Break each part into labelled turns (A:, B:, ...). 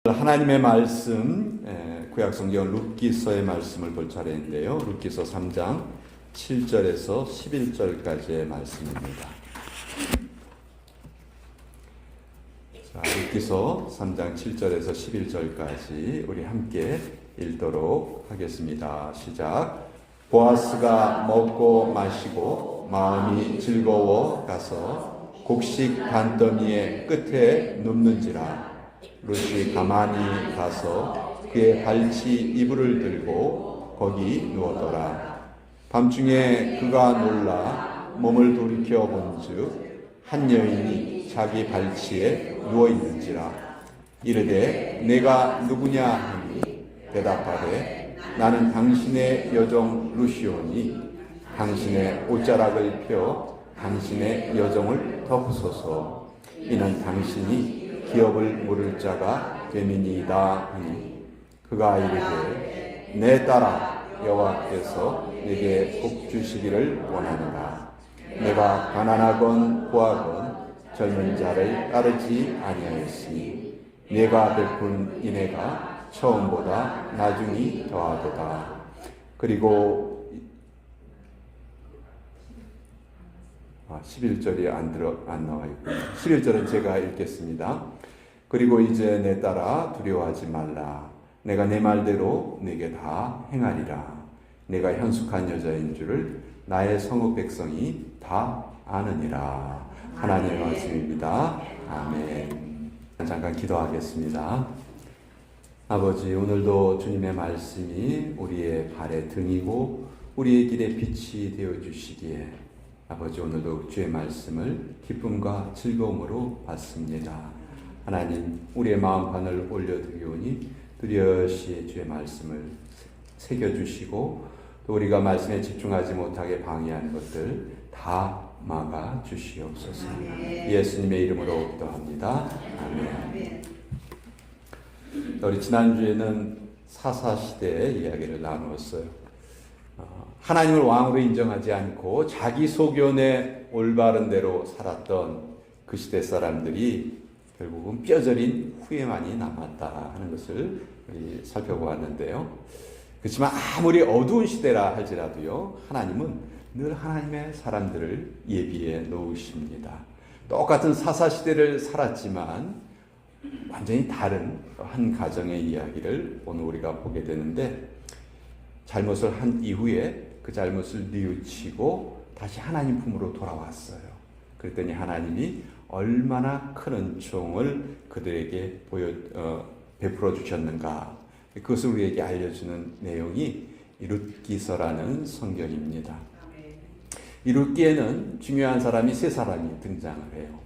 A: 하나님의 말씀, 구약성경 룻기서의 말씀을 볼 차례인데요. 룻기서 3장 7절에서 11절까지의 말씀입니다. 자, 룻기서 3장 7절에서 11절까지 우리 함께 읽도록 하겠습니다. 시작. 보아스가 먹고 마시고 마음이 즐거워 가서 곡식 반더미의 끝에 눕는지라. 룻이 가만히 가서 그의 발치 이불을 들고 거기 누웠더라. 밤중에 그가 놀라 몸을 돌이켜 본즉 한 여인이 자기 발치에 누워 있는지라. 이르되 내가 누구냐 하니 대답하되 나는 당신의 여종 룻이오니 당신의 옷자락을 펴 당신의 여종을 덮으소서. 이는 당신이 기업을 물을 자가 됨이니이다 하니 그가 이르되 내 딸아 여호와께서 내게 복 주시기를 원하노라. 내가 가난하건 부하건 젊은 자를 따르지 아니하였으니 내가 베푼 인애가 처음보다 나중이 더하도다. 그리고 11절이 안 나와 있고요. 11절은 제가 읽겠습니다. 그리고 이제 내 딸아 두려워하지 말라. 내가 내 말대로 네게 다 행하리라. 내가 현숙한 여자인 줄을 나의 성읍 백성이 다 아느니라. 하나님의 말씀입니다. 아멘. 잠깐 기도하겠습니다. 아버지, 오늘도 주님의 말씀이 우리의 발의 등이고 우리의 길의 빛이 되어주시기에 아버지, 오늘도 주의 말씀을 기쁨과 즐거움으로 받습니다. 하나님, 우리의 마음판을 올려드리오니 뚜렷이 주의 말씀을 새겨주시고 또 우리가 말씀에 집중하지 못하게 방해하는 것들 다 막아 주시옵소서. 예수님의 이름으로 기도합니다. 아멘. 우리 지난주에는 사사시대의 이야기를 나누었어요. 하나님을 왕으로 인정하지 않고 자기 소견에 올바른 대로 살았던 그 시대 사람들이 결국은 뼈저린 후회만이 남았다 하는 것을 우리 살펴보았는데요. 그렇지만 아무리 어두운 시대라 할지라도요, 하나님은 늘 하나님의 사람들을 예비해 놓으십니다. 똑같은 사사시대를 살았지만 완전히 다른 한 가정의 이야기를 오늘 우리가 보게 되는데, 잘못을 한 이후에 그 잘못을 뉘우치고 다시 하나님 품으로 돌아왔어요. 그랬더니 하나님이 얼마나 큰 은총을 그들에게 베풀어 주셨는가, 그것을 우리에게 알려주는 내용이 이 룻기서라는 성경입니다. 이 룻기에는 중요한 사람이 세 사람이 등장을 해요.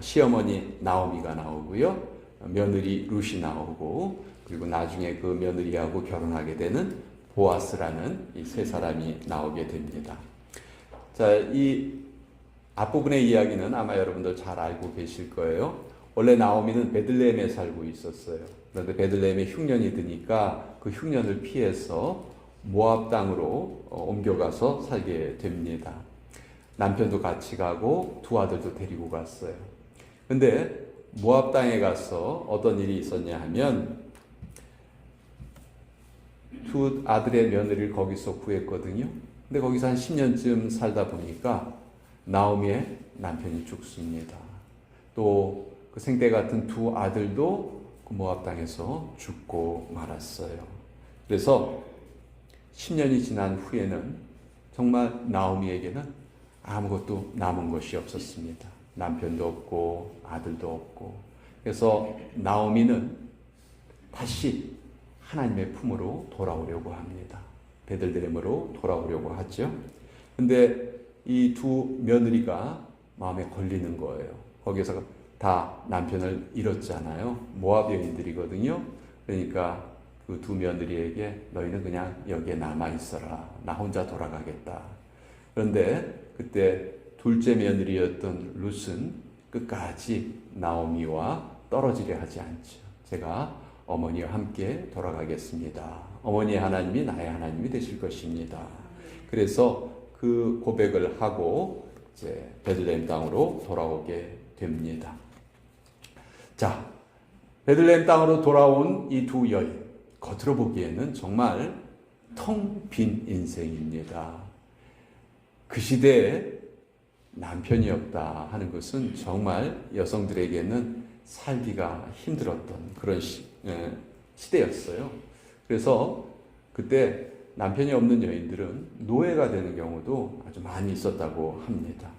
A: 시어머니 나오미가 나오고요, 며느리 룻이 나오고, 그리고 나중에 그 며느리하고 결혼하게 되는 보아스라는 이 세 사람이 나오게 됩니다. 자, 이 앞부분의 이야기는 아마 여러분들 잘 알고 계실 거예요. 원래 나오미는 베들레헴에 살고 있었어요. 그런데 베들레헴에 흉년이 드니까 그 흉년을 피해서 모압 땅으로 옮겨가서 살게 됩니다. 남편도 같이 가고 두 아들도 데리고 갔어요. 근데 모압 땅에 가서 어떤 일이 있었냐 하면 두 아들의 며느리를 거기서 구했거든요. 근데 거기서 한 10년쯤 살다 보니까 나오미의 남편이 죽습니다. 또 그 생떼 같은 두 아들도 그 모압 땅에서 죽고 말았어요. 그래서 10년이 지난 후에는 정말 나오미에게는 아무것도 남은 것이 없었습니다. 남편도 없고 아들도 없고. 그래서 나오미는 다시 하나님의 품으로 돌아오려고 합니다. 베들레헴으로 돌아오려고 하죠. 근데 이 두 며느리가 마음에 걸리는 거예요. 거기서 다 남편을 잃었잖아요. 모압 여인들이거든요. 그러니까 그 두 며느리에게 너희는 그냥 여기에 남아 있어라. 나 혼자 돌아가겠다. 그런데 그때 둘째 며느리였던 룻은 끝까지 나오미와 떨어지려 하지 않죠. 제가 어머니와 함께 돌아가겠습니다. 어머니의 하나님이 나의 하나님이 되실 것입니다. 그래서 그 고백을 하고 이제 베들레헴 땅으로 돌아오게 됩니다. 자, 베들레헴 땅으로 돌아온 이 두 여인, 겉으로 보기에는 정말 텅 빈 인생입니다. 그 시대에 남편이 없다 하는 것은 정말 여성들에게는 살기가 힘들었던 그런 시대였어요. 그래서 그때 남편이 없는 여인들은 노예가 되는 경우도 아주 많이 있었다고 합니다.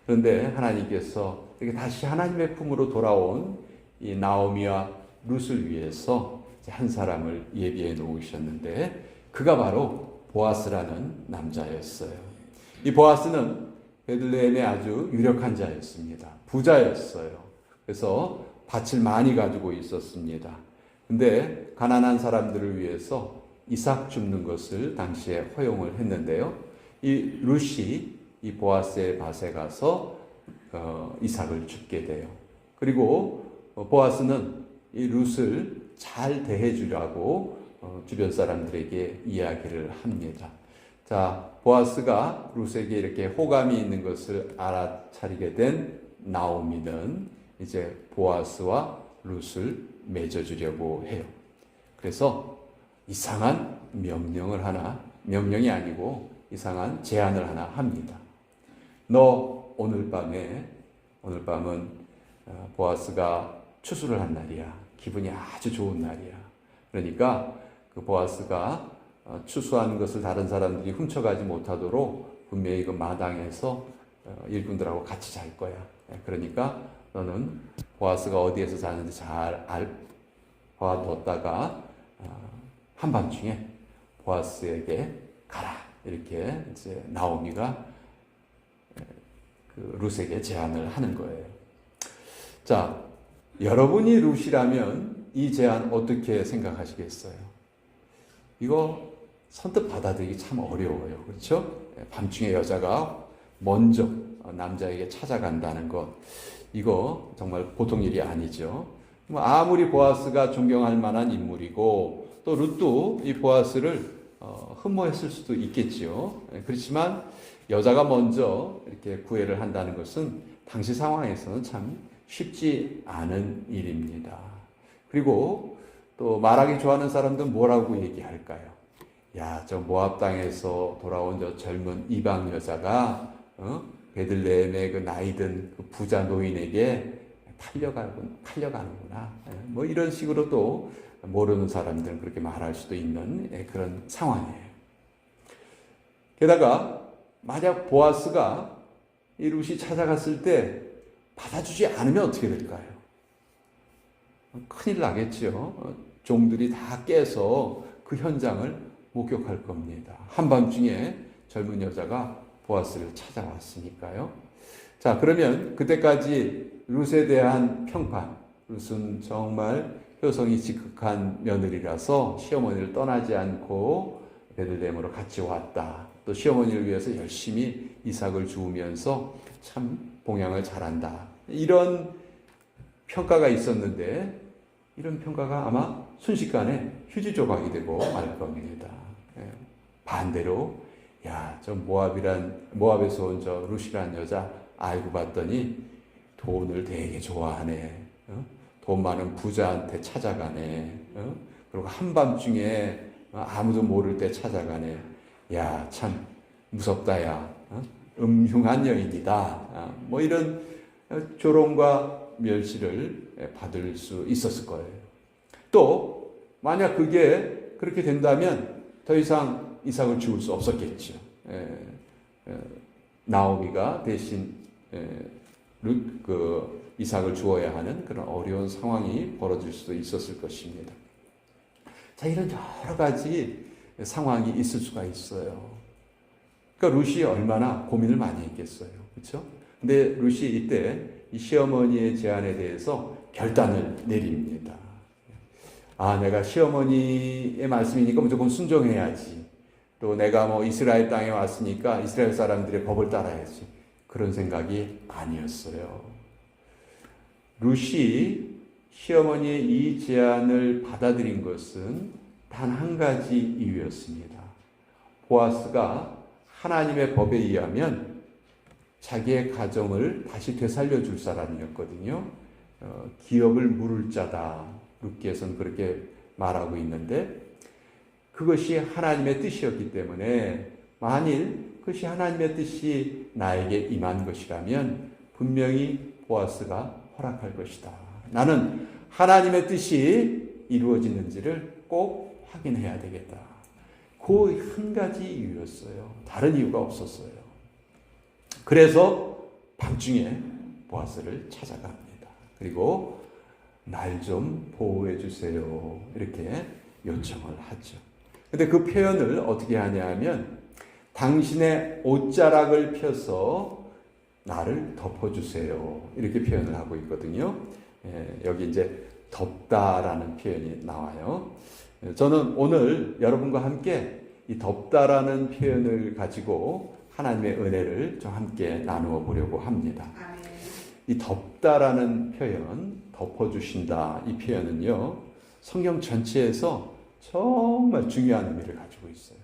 A: 그런데 하나님께서 이렇게 다시 하나님의 품으로 돌아온 이 나오미와 룻을 위해서 한 사람을 예비해 놓으셨는데 그가 바로 보아스라는 남자였어요. 이 보아스는 베들레헴의 아주 유력한 자였습니다. 부자였어요. 그래서 밭을 많이 가지고 있었습니다. 근데 가난한 사람들을 위해서 이삭 줍는 것을 당시에 허용을 했는데요. 이 룻이 이 보아스의 밭에 가서 이삭을 줍게 돼요. 그리고 보아스는 이 룻을 잘 대해주려고 주변 사람들에게 이야기를 합니다. 자, 보아스가 룻에게 이렇게 호감이 있는 것을 알아차리게 된 나오미는 이제 보아스와 룻을 맺어주려고 해요. 그래서 이상한 명령이 아니고 이상한 제안을 하나 합니다. 너 오늘 밤은 보아스가 추수를 한 날이야. 기분이 아주 좋은 날이야. 그러니까 그 보아스가 추수한 것을 다른 사람들이 훔쳐가지 못하도록 분명히 그 마당에서 일꾼들하고 같이 잘 거야. 그러니까 너는 보아스가 어디에서 자는지 잘 봐뒀다가 한밤중에 보아스에게 가라. 이렇게 이제 나오미가 그 룻에게 제안을 하는 거예요. 자, 여러분이 룻이라면 이 제안 어떻게 생각하시겠어요? 이거 선뜻 받아들이기 참 어려워요. 그렇죠? 밤중에 여자가 먼저 남자에게 찾아간다는 것. 이거 정말 보통 일이 아니죠. 아무리 보아스가 존경할 만한 인물이고 또 룻도 이 보아스를 흠모했을 수도 있겠지요. 그렇지만 여자가 먼저 이렇게 구애를 한다는 것은 당시 상황에서는 참 쉽지 않은 일입니다. 그리고 또 말하기 좋아하는 사람들은 뭐라고 얘기할까요? 야, 저 모압 땅에서 돌아온 저 젊은 이방 여자가 베들레헴의 그 나이든 그 부자 노인에게 팔려가는구나. 뭐 이런 식으로 또 모르는 사람들은 그렇게 말할 수도 있는 그런 상황이에요. 게다가 만약 보아스가 이 룻이 찾아갔을 때 받아주지 않으면 어떻게 될까요? 큰일 나겠죠. 종들이 다 깨서 그 현장을 목격할 겁니다. 한밤중에 젊은 여자가 보아스를 찾아왔으니까요. 자, 그러면 그때까지 룻에 대한 평판. 룻은 정말 효성이 지극한 며느리라서 시어머니를 떠나지 않고 베들레헴으로 같이 왔다. 또 시어머니를 위해서 열심히 이삭을 주우면서 참 봉양을 잘한다. 이런 평가가 있었는데 이런 평가가 아마 순식간에 휴지 조각이 되고 말 겁니다. 반대로 야, 저 모압에서 온 저 룻이란 여자 알고 봤더니 돈을 되게 좋아하네. 돈 많은 부자한테 찾아가네. 그리고 한밤중에 아무도 모를 때 찾아가네. 야, 참 무섭다, 야. 음흉한 여인이다. 뭐 이런 조롱과 멸시를 받을 수 있었을 거예요. 또 만약 그게 그렇게 된다면 더 이상 이삭을 죽을 수 없었겠죠. 나오미가 대신 이삭을 주어야 하는 그런 어려운 상황이 벌어질 수도 있었을 것입니다. 자, 이런 여러 가지 상황이 있을 수가 있어요. 그러니까 룻이 얼마나 고민을 많이 했겠어요. 그렇죠? 근데 룻이 이때 이 시어머니의 제안에 대해서 결단을 내립니다. 아, 내가 시어머니의 말씀이니까 무조건 순종해야지. 또 내가 뭐 이스라엘 땅에 왔으니까 이스라엘 사람들의 법을 따라야지. 그런 생각이 아니었어요. 룻이 시어머니의 이 제안을 받아들인 것은 단 한 가지 이유였습니다. 보아스가 하나님의 법에 의하면 자기의 가정을 다시 되살려 줄 사람이었거든요. 기업을 물을 자다. 룻기에서는 그렇게 말하고 있는데 그것이 하나님의 뜻이었기 때문에 만일 그것이 하나님의 뜻이 나에게 임한 것이라면 분명히 보아스가 허락할 것이다. 나는 하나님의 뜻이 이루어지는지를 꼭 확인해야 되겠다. 그 한 가지 이유였어요. 다른 이유가 없었어요. 그래서 밤중에 보아스를 찾아갑니다. 그리고 날 좀 보호해 주세요. 이렇게 요청을 하죠. 근데 그 표현을 어떻게 하냐면 당신의 옷자락을 펴서 나를 덮어주세요. 이렇게 표현을 하고 있거든요. 여기 이제 덥다라는 표현이 나와요. 저는 오늘 여러분과 함께 이 덥다라는 표현을 가지고 하나님의 은혜를 좀 함께 나누어 보려고 합니다. 이 덥다라는 표현, 덮어주신다 이 표현은요, 성경 전체에서 정말 중요한 의미를 가지고 있어요.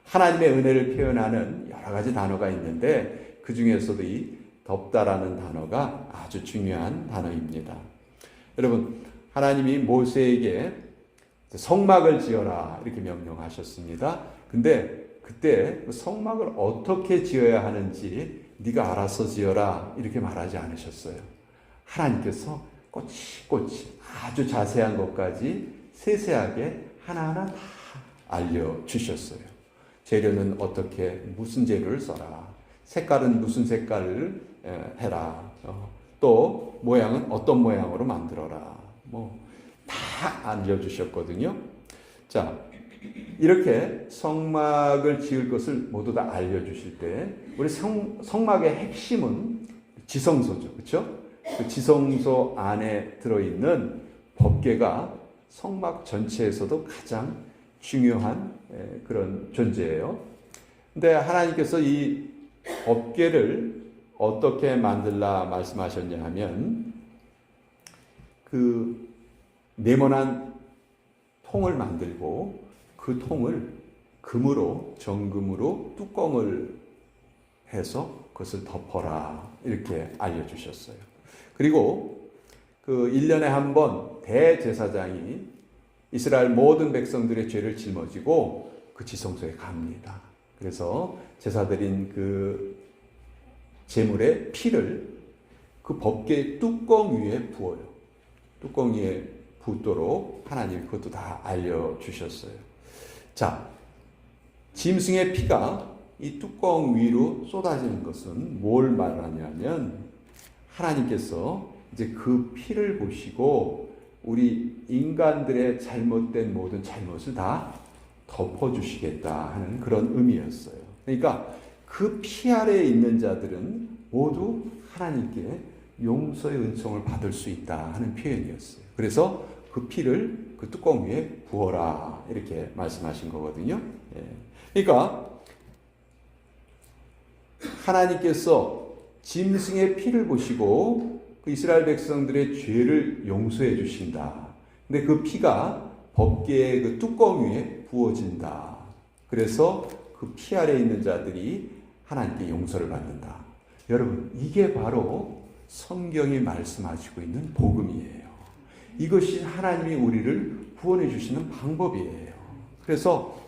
A: 하나님의 은혜를 표현하는 여러 가지 단어가 있는데 그 중에서도 이 덥다라는 단어가 아주 중요한 단어입니다. 여러분, 하나님이 모세에게 성막을 지어라 이렇게 명령하셨습니다. 근데 그때 그 성막을 어떻게 지어야 하는지 네가 알아서 지어라 이렇게 말하지 않으셨어요. 하나님께서 꼬치꼬치 아주 자세한 것까지 세세하게 하나하나 다 알려주셨어요. 재료는 어떻게 무슨 재료를 써라, 색깔은 무슨 색깔을 해라, 또 모양은 어떤 모양으로 만들어라, 다 알려주셨거든요. 자, 이렇게 성막을 지을 것을 모두 다 알려주실 때 우리 성막의 핵심은 지성소죠. 그렇죠? 그 지성소 안에 들어있는 법궤가 성막 전체에서도 가장 중요한 그런 존재예요. 근데 하나님께서 이 법궤를 어떻게 만들라 말씀하셨냐 하면 그 네모난 통을 만들고 그 통을 금으로, 정금으로 뚜껑을 해서 그것을 덮어라 이렇게 알려주셨어요. 그리고 그 1년에 한 번 대제사장이 이스라엘 모든 백성들의 죄를 짊어지고 그 지성소에 갑니다. 그래서 제사드린 그 제물의 피를 그 법궤 뚜껑 위에 부어요. 뚜껑 위에 붓도록 하나님 그것도 다 알려주셨어요. 자, 짐승의 피가 이 뚜껑 위로 쏟아지는 것은 뭘 말하냐면 하나님께서 이제 그 피를 보시고 우리 인간들의 잘못된 모든 잘못을 다 덮어주시겠다 하는 그런 의미였어요. 그러니까 그 피 아래에 있는 자들은 모두 하나님께 용서의 은총을 받을 수 있다 하는 표현이었어요. 그래서 그 피를 그 뚜껑 위에 부어라 이렇게 말씀하신 거거든요. 그러니까 하나님께서 짐승의 피를 보시고 그 이스라엘 백성들의 죄를 용서해 주신다. 근데 그 피가 법궤의 그 뚜껑 위에 부어진다. 그래서 그 피 아래에 있는 자들이 하나님께 용서를 받는다. 여러분, 이게 바로 성경이 말씀하시고 있는 복음이에요. 이것이 하나님이 우리를 구원해 주시는 방법이에요. 그래서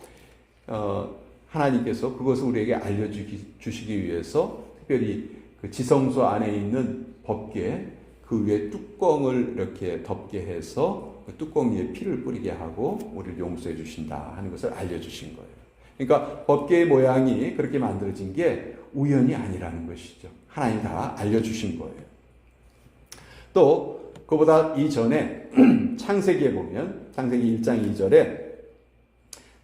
A: 하나님께서 그것을 우리에게 알려주시기 위해서 특별히 그 지성소 안에 있는 법궤 그 위에 뚜껑을 이렇게 덮게 해서 그 뚜껑 위에 피를 뿌리게 하고 우리를 용서해 주신다 하는 것을 알려주신 거예요. 그러니까 법궤의 모양이 그렇게 만들어진 게 우연이 아니라는 것이죠. 하나님이 다 알려주신 거예요. 또 그보다 이전에 창세기에 보면 창세기 1장 2절에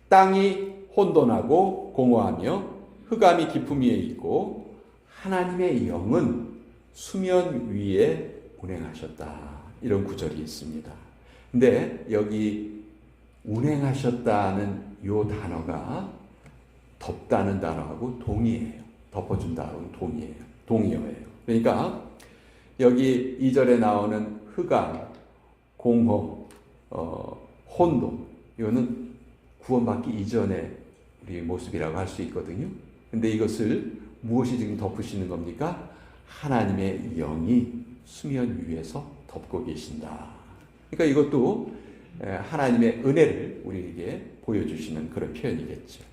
A: 땅이 혼돈하고 공허하며 흑암이 깊음 위에 있고 하나님의 영은 수면 위에 운행하셨다. 이런 구절이 있습니다. 근데 여기 운행하셨다는 요 단어가 덮다는 단어하고 동의해요. 덮어준다는 동의어예요. 그러니까 여기 2절에 나오는 흑암, 공허, 혼돈 이거는 구원받기 이전의 우리 모습이라고 할 수 있거든요. 근데 이것을 무엇이 지금 덮으시는 겁니까? 하나님의 영이 수면 위에서 덮고 계신다. 그러니까 이것도 하나님의 은혜를 우리에게 보여주시는 그런 표현이겠죠.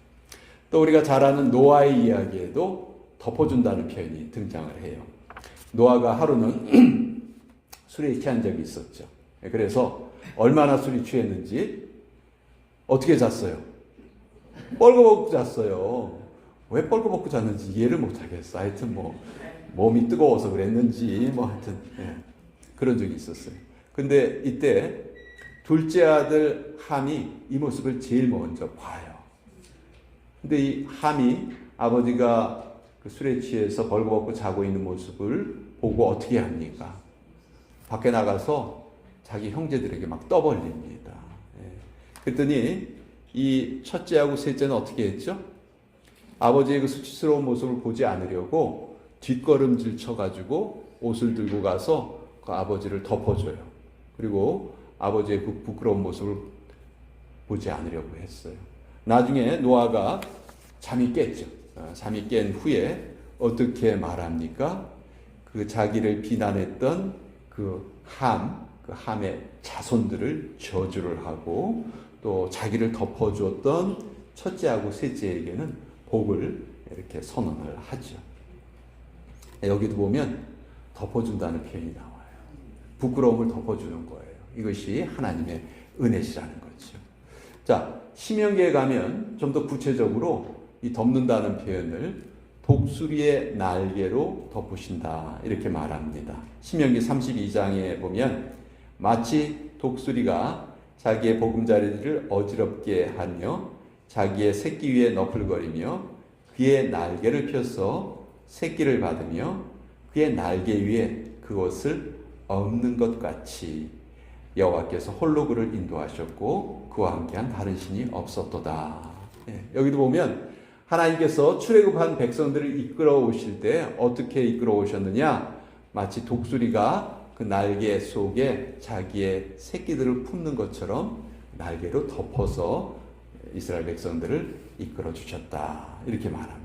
A: 또 우리가 잘 아는 노아의 이야기에도 덮어준다는 표현이 등장을 해요. 노아가 하루는 술에 취한 적이 있었죠. 그래서 얼마나 술이 취했는지 어떻게 잤어요? 뻘거벗고 잤어요. 왜 뻘거벗고 잤는지 이해를 못하겠어. 하여튼 몸이 뜨거워서 그랬는지 하여튼 그런 적이 있었어요. 근데 이때 둘째 아들 함이 이 모습을 제일 먼저 봐요. 근데 이 함이 아버지가 그 술에 취해서 벌거벗고 자고 있는 모습을 보고 어떻게 합니까? 밖에 나가서 자기 형제들에게 막 떠벌립니다. 그랬더니 이 첫째하고 셋째는 어떻게 했죠? 아버지의 그 수치스러운 모습을 보지 않으려고 뒷걸음질 쳐가지고 옷을 들고 가서 그 아버지를 덮어줘요. 그리고 아버지의 그 부끄러운 모습을 보지 않으려고 했어요. 나중에 노아가 잠이 깼죠. 잠이 깬 후에 어떻게 말합니까? 그 자기를 비난했던 그 함의 자손들을 저주를 하고 또 자기를 덮어주었던 첫째하고 셋째에게는 복을 이렇게 선언을 하죠. 여기도 보면 덮어준다는 표현이 나와요. 부끄러움을 덮어주는 거예요. 이것이 하나님의 은혜시라는 거죠. 자, 신명기에 가면 좀 더 구체적으로 이 덮는다는 표현을 독수리의 날개로 덮으신다 이렇게 말합니다. 신명기 32장에 보면 마치 독수리가 자기의 보금자리를 어지럽게 하며 자기의 새끼 위에 너풀거리며 그의 날개를 펴서 새끼를 받으며 그의 날개 위에 그것을 엎는 것 같이 여호와께서 홀로 그를 인도하셨고 그와 함께한 다른 신이 없었도다. 여기도 보면 하나님께서 출애굽한 백성들을 이끌어 오실 때 어떻게 이끌어 오셨느냐? 마치 독수리가 그 날개 속에 자기의 새끼들을 품는 것처럼 날개로 덮어서 이스라엘 백성들을 이끌어 주셨다. 이렇게 말합니다.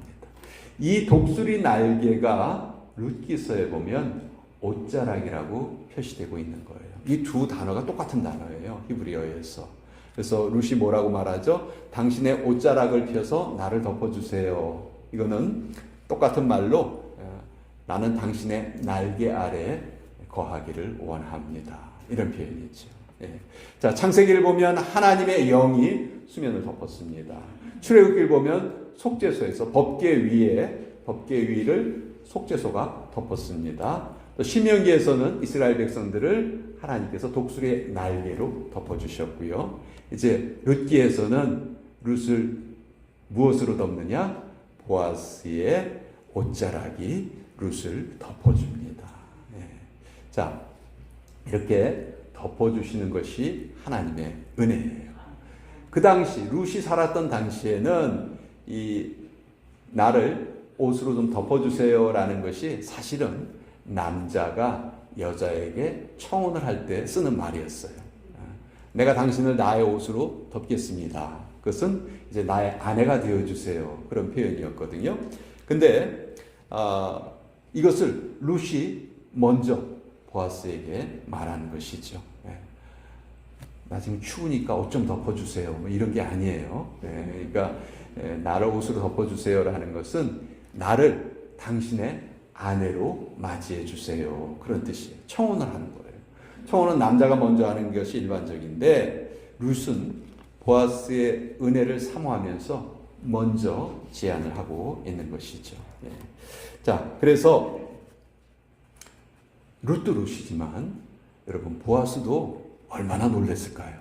A: 이 독수리 날개가 룻기서에 보면 옷자락이라고 표시되고 있는 거예요. 이 두 단어가 똑같은 단어예요. 히브리어에서. 그래서 룻이 뭐라고 말하죠? 당신의 옷자락을 펴서 나를 덮어주세요. 이거는 똑같은 말로 나는 당신의 날개 아래 거하기를 원합니다. 이런 표현이죠. 자, 창세기를 보면 하나님의 영이 수면을 덮었습니다. 출애굽기를 보면 속죄소에서 법궤 위를 속죄소가 덮었습니다. 또 신명기에서는 이스라엘 백성들을 하나님께서 독수리의 날개로 덮어주셨고요. 이제 룻기에서는 룻을 무엇으로 덮느냐? 보아스의 옷자락이 룻을 덮어줍니다. 자, 이렇게 덮어주시는 것이 하나님의 은혜예요. 그 당시 룻이 살았던 당시에는 이 나를 옷으로 좀 덮어주세요라는 것이 사실은 남자가 여자에게 청혼을 할 때 쓰는 말이었어요. 내가 당신을 나의 옷으로 덮겠습니다. 그것은 이제 나의 아내가 되어주세요. 그런 표현이었거든요. 근데 이것을 룻이 먼저 보아스에게 말하는 것이죠. 나 지금 추우니까 옷 좀 덮어주세요. 이런 게 아니에요. 그러니까 나를 옷으로 덮어주세요라는 것은 나를 당신의 아내로 맞이해 주세요. 그런 뜻이에요. 청혼을 하는 거예요. 청혼은 남자가 먼저 하는 것이 일반적인데 룻은 보아스의 은혜를 사모하면서 먼저 제안을 하고 있는 것이죠. 자, 그래서 룻도 룻이지만 여러분 보아스도 얼마나 놀랐을까요?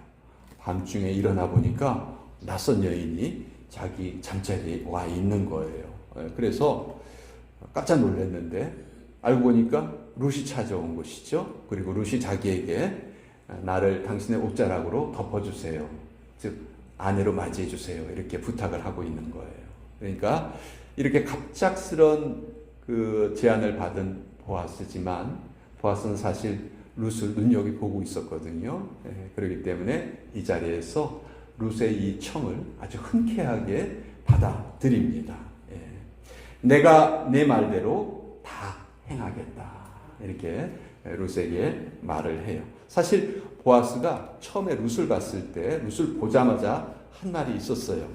A: 밤중에 일어나 보니까 낯선 여인이 자기 잠자리에 와 있는 거예요. 그래서 깜짝 놀랐는데 알고 보니까 룻이 찾아온 것이죠. 그리고 룻이 자기에게 나를 당신의 옷자락으로 덮어주세요. 즉 아내로 맞이해 주세요. 이렇게 부탁을 하고 있는 거예요. 그러니까 이렇게 갑작스런 그 제안을 받은 보아스지만 보아스는 사실 룻을 눈여겨보고 있었거든요. 그렇기 때문에 이 자리에서 룻의 이 청을 아주 흔쾌하게 받아들입니다. 내가 내 말대로 다 행하겠다. 이렇게 룻에게 말을 해요. 사실 보아스가 처음에 룻을 봤을 때 룻을 보자마자 한 말이 있었어요.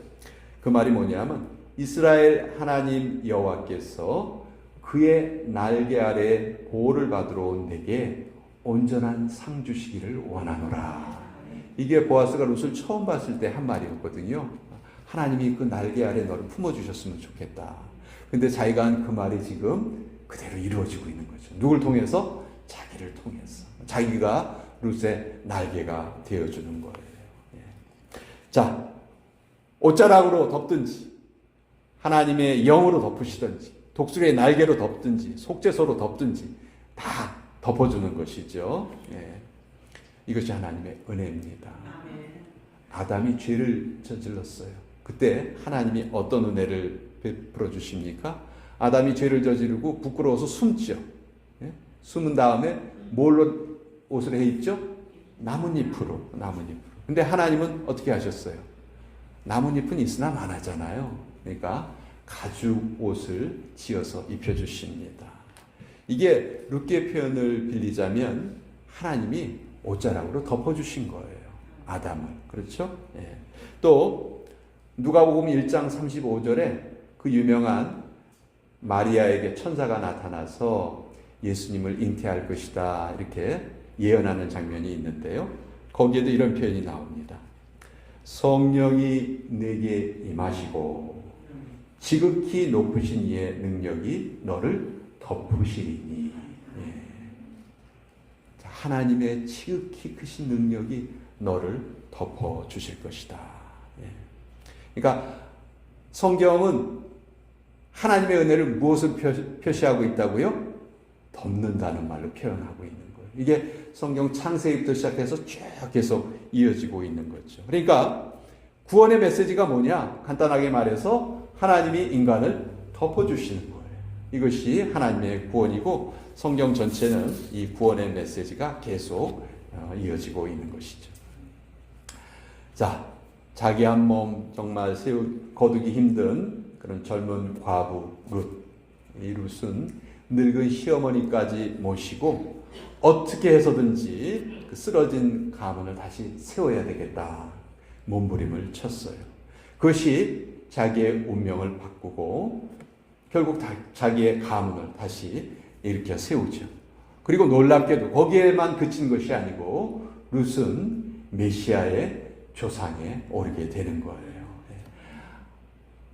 A: 그 말이 뭐냐면 이스라엘 하나님 여호와께서 그의 날개 아래 보호를 받으러 온 내게 온전한 상 주시기를 원하노라. 이게 보아스가 룻을 처음 봤을 때 한 말이었거든요. 하나님이 그 날개 아래 너를 품어주셨으면 좋겠다. 근데 자기가 한 그 말이 지금 그대로 이루어지고 있는 거죠. 누굴 통해서? 자기를 통해서. 자기가 룻의 날개가 되어주는 거예요. 자, 옷자락으로 덮든지 하나님의 영으로 덮으시든지 독수리의 날개로 덮든지 속죄소로 덮든지 다 덮어주는 것이죠. 이것이 하나님의 은혜입니다. 아담이 죄를 저질렀어요. 그때 하나님이 어떤 은혜를 베풀어 주십니까? 아담이 죄를 저지르고 부끄러워서 숨죠. 숨은 다음에 뭘로 옷을 해 입죠? 나뭇잎으로. 근데 하나님은 어떻게 하셨어요? 나뭇잎은 있으나 마나잖아요. 그러니까 가죽 옷을 지어서 입혀주십니다. 이게 룻기의 표현을 빌리자면 하나님이 옷자락으로 덮어주신 거예요. 아담을. 그렇죠? 또 누가복음 1장 35절에 그 유명한 마리아에게 천사가 나타나서 예수님을 잉태할 것이다 이렇게 예언하는 장면이 있는데요. 거기에도 이런 표현이 나옵니다. 성령이 내게 임하시고 지극히 높으신 이의 능력이 너를 덮으시리니. 하나님의 지극히 크신 능력이 너를 덮어주실 것이다. 그러니까 성경은 하나님의 은혜를 무엇을 표시하고 있다고요? 덮는다는 말로 표현하고 있는 거예요. 이게 성경 창세기부터 시작해서 쭉 계속 이어지고 있는 거죠. 그러니까 구원의 메시지가 뭐냐? 간단하게 말해서 하나님이 인간을 덮어주시는 거예요. 이것이 하나님의 구원이고 성경 전체는 이 구원의 메시지가 계속 이어지고 있는 것이죠. 자, 자기 한 몸 정말 거두기 힘든 그런 젊은 과부 룻. 이 룻은 늙은 시어머니까지 모시고 어떻게 해서든지 그 쓰러진 가문을 다시 세워야 되겠다. 몸부림을 쳤어요. 그것이 자기의 운명을 바꾸고 결국 자기의 가문을 다시 일으켜 세우죠. 그리고 놀랍게도 거기에만 그친 것이 아니고 룻은 메시아의 조상에 오르게 되는 거예요.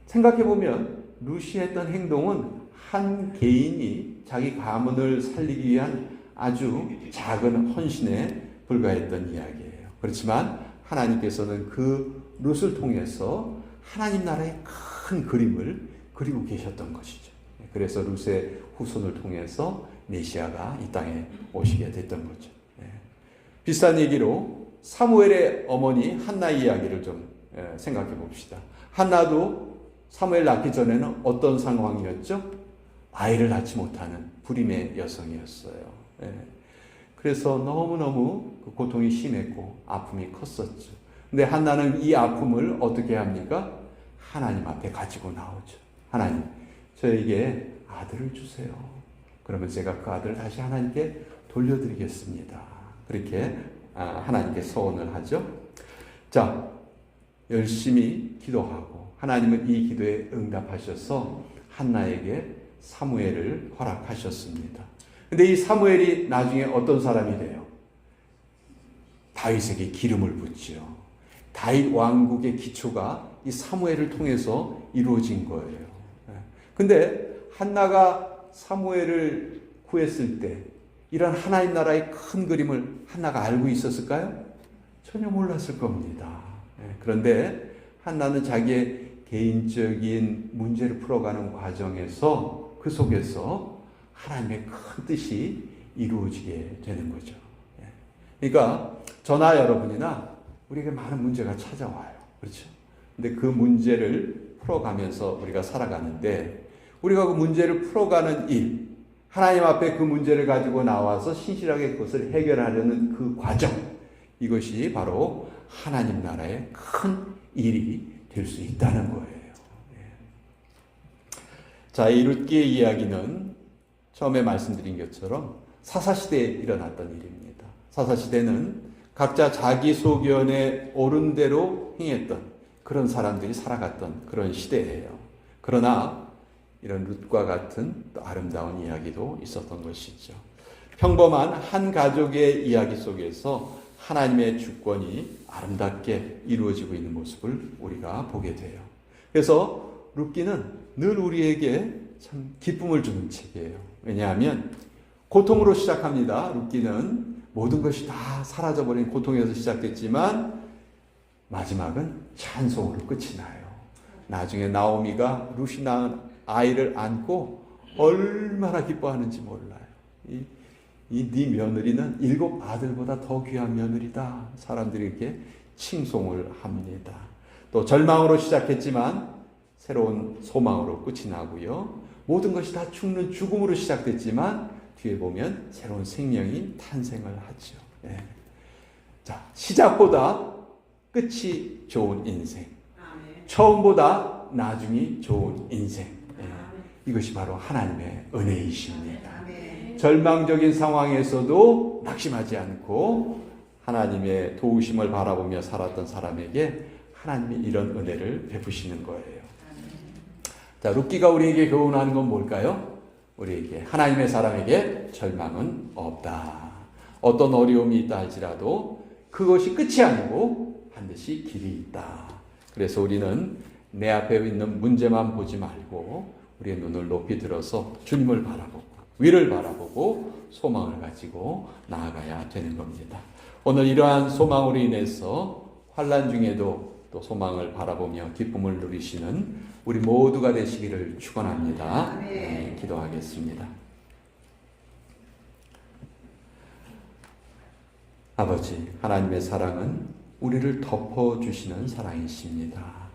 A: 생각해보면 룻이 했던 행동은 한 개인이 자기 가문을 살리기 위한 아주 작은 헌신에 불과했던 이야기예요. 그렇지만 하나님께서는 그 룻을 통해서 하나님 나라의 큰 그림을 그리고 계셨던 것이죠. 그래서 룻의 후손을 통해서 메시아가 이 땅에 오시게 됐던 거죠. 비슷한 얘기로 사무엘의 어머니 한나의 이야기를 좀 생각해 봅시다. 한나도 사무엘 낳기 전에는 어떤 상황이었죠? 아이를 낳지 못하는 불임의 여성이었어요. 그래서 너무너무 고통이 심했고 아픔이 컸었죠. 근데 한나는 이 아픔을 어떻게 합니까? 하나님 앞에 가지고 나오죠. 하나님, 저에게 아들을 주세요. 그러면 제가 그 아들을 다시 하나님께 돌려드리겠습니다. 그렇게 하나님께 서원을 하죠. 자, 열심히 기도하고 하나님은 이 기도에 응답하셔서 한나에게 사무엘을 허락하셨습니다. 근데 이 사무엘이 나중에 어떤 사람이 돼요? 다윗에게 기름을 붓지요. 다윗 왕국의 기초가 이 사무엘을 통해서 이루어진 거예요. 근데 한나가 사무엘을 구했을 때 이런 하나님 나라의 큰 그림을 한나가 알고 있었을까요? 전혀 몰랐을 겁니다. 그런데 한나는 자기의 개인적인 문제를 풀어가는 과정에서 그 속에서 하나님의 큰 뜻이 이루어지게 되는 거죠. 그러니까 저나 여러분이나 우리에게 많은 문제가 찾아와요. 그렇죠? 근데 그 문제를 풀어가면서 우리가 살아가는데 우리가 그 문제를 풀어가는 일, 하나님 앞에 그 문제를 가지고 나와서 신실하게 그것을 해결하려는 그 과정, 이것이 바로 하나님 나라의 큰 일이 될 수 있다는 거예요. 자, 이 룻기의 이야기는 처음에 말씀드린 것처럼 사사시대에 일어났던 일입니다. 사사시대는 각자 자기 소견에 옳은 대로 행했던 그런 사람들이 살아갔던 그런 시대예요. 그러나 이런 룻과 같은 또 아름다운 이야기도 있었던 것이죠. 평범한 한 가족의 이야기 속에서 하나님의 주권이 아름답게 이루어지고 있는 모습을 우리가 보게 돼요. 그래서 룻기는 늘 우리에게 참 기쁨을 주는 책이에요. 왜냐하면 고통으로 시작합니다. 룻기는 모든 것이 다 사라져버린 고통에서 시작됐지만 마지막은 찬송으로 끝이 나요. 나중에 나오미가 룻이 낳은 아이를 안고 얼마나 기뻐하는지 몰라요. 네 며느리는 7 아들보다 더 귀한 며느리다. 사람들이 이렇게 칭송을 합니다. 또 절망으로 시작했지만 새로운 소망으로 끝이 나고요. 모든 것이 다 죽는 죽음으로 시작됐지만 뒤에 보면 새로운 생명이 탄생을 하죠. 예. 자, 시작보다 끝이 좋은 인생. 처음보다 나중이 좋은 인생. 예. 이것이 바로 하나님의 은혜이십니다. 절망적인 상황에서도 낙심하지 않고 하나님의 도우심을 바라보며 살았던 사람에게 하나님이 이런 은혜를 베푸시는 거예요. 자, 룻기가 우리에게 교훈하는 건 뭘까요? 우리에게 하나님의 사람에게 절망은 없다. 어떤 어려움이 있다 할지라도 그것이 끝이 아니고 반드시 길이 있다. 그래서 우리는 내 앞에 있는 문제만 보지 말고 우리의 눈을 높이 들어서 주님을 바라보고 위를 바라보고 소망을 가지고 나아가야 되는 겁니다. 오늘 이러한 소망으로 인해서 환난 중에도 또 소망을 바라보며 기쁨을 누리시는 우리 모두가 되시기를 축원합니다. 네, 기도하겠습니다. 아버지, 하나님의 사랑은 우리를 덮어주시는 사랑이십니다.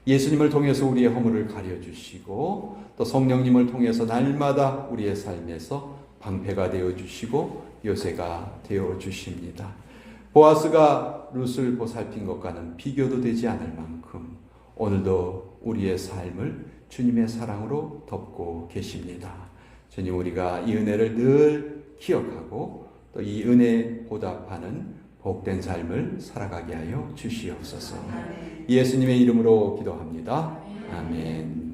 A: 예수님을 통해서 우리의 허물을 가려주시고 또 성령님을 통해서 날마다 우리의 삶에서 방패가 되어주시고 요새가 되어주십니다. 보아스가 룻을 보살핀 것과는 비교도 되지 않을 만큼 오늘도 우리의 삶을 주님의 사랑으로 덮고 계십니다. 주님, 우리가 이 은혜를 늘 기억하고 또 이 은혜에 보답하는 복된 삶을 살아가게 하여 주시옵소서. 예수님의 이름으로 기도합니다. 아멘.